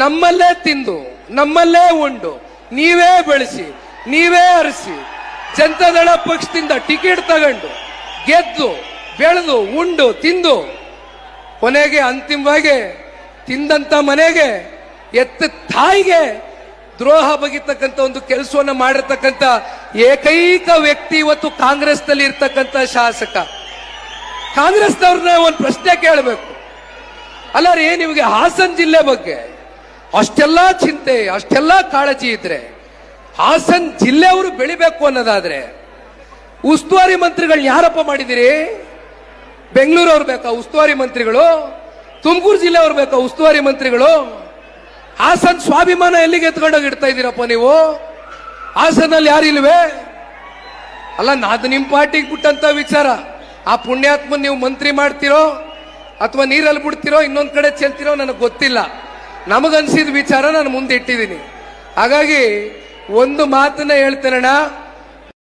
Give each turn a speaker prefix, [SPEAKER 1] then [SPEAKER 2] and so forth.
[SPEAKER 1] ನಮ್ಮಲ್ಲೇ ತಿಂದು ನಮ್ಮಲ್ಲೇ ಉಂಡು ನೀವೇ ಬೆಳೆಸಿ ನೀವೇ ಅರಸಿ ಜನತಾದಳ ಪಕ್ಷದಿಂದ ಟಿಕೆಟ್ ತಗೊಂಡು ಗೆದ್ದು ಬೆಳೆದು ಉಂಡು ತಿಂದು ಕೊನೆಗೆ ಅಂತಿಮವಾಗಿ ತಿಂದಂತ ಮನೆಗೆ ಎತ್ತ ತಾಯಿಗೆ ದ್ರೋಹ ಬಗೆತಕ್ಕಂಥ ಒಂದು ಕೆಲಸವನ್ನ ಮಾಡಿರ್ತಕ್ಕಂಥ ಏಕೈಕ ವ್ಯಕ್ತಿ ಇವತ್ತು ಕಾಂಗ್ರೆಸ್ನಲ್ಲಿ ಇರ್ತಕ್ಕಂಥ ಶಾಸಕ. ಕಾಂಗ್ರೆಸ್ನವ್ರನ್ನ ಒಂದು ಪ್ರಶ್ನೆ ಕೇಳಬೇಕು. ಅಲ್ಲ ರೀ, ನಿಮಗೆ ಹಾಸನ ಜಿಲ್ಲೆ ಬಗ್ಗೆ ಅಷ್ಟೆಲ್ಲ ಚಿಂತೆ ಅಷ್ಟೆಲ್ಲ ಕಾಳಜಿ ಇದ್ರೆ ಹಾಸನ ಜಿಲ್ಲೆಯವರು ಬೆಳಿಬೇಕು ಅನ್ನೋದಾದ್ರೆ ಉಸ್ತುವಾರಿ ಮಂತ್ರಿಗಳು ಯಾರಪ್ಪ ಮಾಡಿದಿರಿ? ಬೆಂಗಳೂರವ್ರು ಬೇಕಾ ಉಸ್ತುವಾರಿ ಮಂತ್ರಿಗಳು? ತುಮಕೂರು ಜಿಲ್ಲೆಯವ್ರು ಬೇಕಾ ಉಸ್ತುವಾರಿ ಮಂತ್ರಿಗಳು? ಹಾಸನ್ ಸ್ವಾಭಿಮಾನ ಎಲ್ಲಿಗೆ ಎತ್ಕೊಂಡೋಗಿ ಇಡ್ತಾ ಇದ್ದೀರಪ್ಪ ನೀವು? ಹಾಸನಲ್ಲಿ ಯಾರಿಲ್ವೇ? ಅಲ್ಲ, ಅದು ನಿಮ್ಮ ಪಾರ್ಟಿಗೆ ಬಿಟ್ಟಂತ ವಿಚಾರ. ಆ ಪುಣ್ಯಾತ್ಮ ನೀವು ಮಂತ್ರಿ ಮಾಡ್ತಿರೋ ಅಥವಾ ನೀರಲ್ಲಿ ಬಿಡ್ತಿರೋ ಇನ್ನೊಂದ್ ಕಡೆ ಚೆಲ್ತಿರೋ ನನಗೆ ಗೊತ್ತಿಲ್ಲ. ನಮಗನ್ಸಿದ ವಿಚಾರ ನಾನು ಮುಂದೆ ಇಟ್ಟಿದ್ದೀನಿ. ಹಾಗಾಗಿ ಒಂದು ಮಾತನ್ನ ಹೇಳ್ತೇನಣ್ಣ,